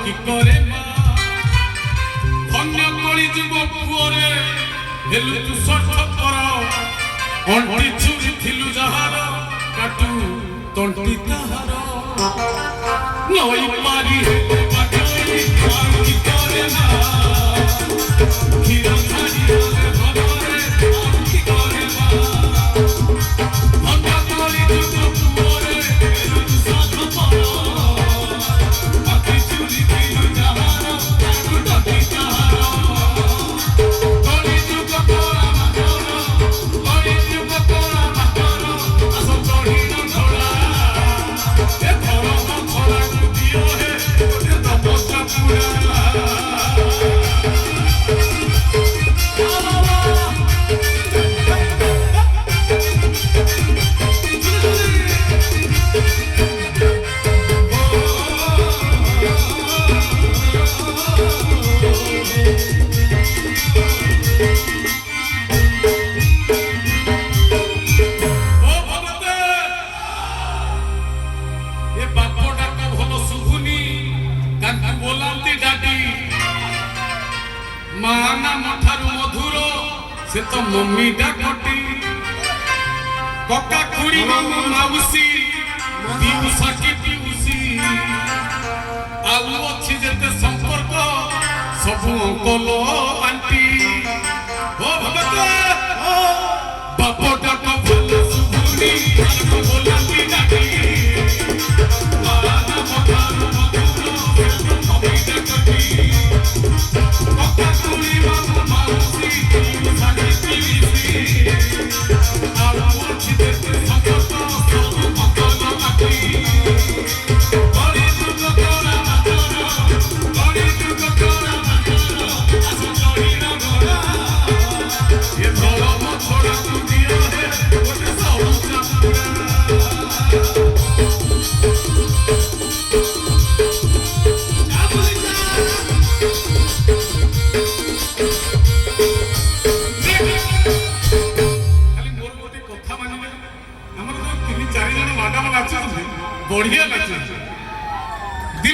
কি করে মা ধন্য কলি যুব পুরে হেলু তু স্বার্থপর অন্টি চুরি থিলু যাহার কাটু তন্টি তাহার নই পারি বাকি কি করে মা ক্ষীর ছাড়ি বলে ভবরে কি করে মা ধন্য কলি যুব পুরে হেলু তু স্বার্থপর माना मठारू मधुर से तो मम्मी डाकटी कका खुड़ी मामू माउसी दिउसा की पिउसी आउ अछि जेते संपर्क सब अंकल आंटी ओ भगत बापोटा को भलो सुबुनी को बोलाती डाकी माना मठारू मधुर से तो मम्मी डाकटी कका खुड़ी मामू माउसी दिउसा की पिउसी आउ अछि जेते संपर्क सब अंकल आंटी बड़ी दुख तोरा मातरो बड़ी दुख तोरा मातरो आसो चढ़ी न घोड़ा ये धरम छोड़ा तू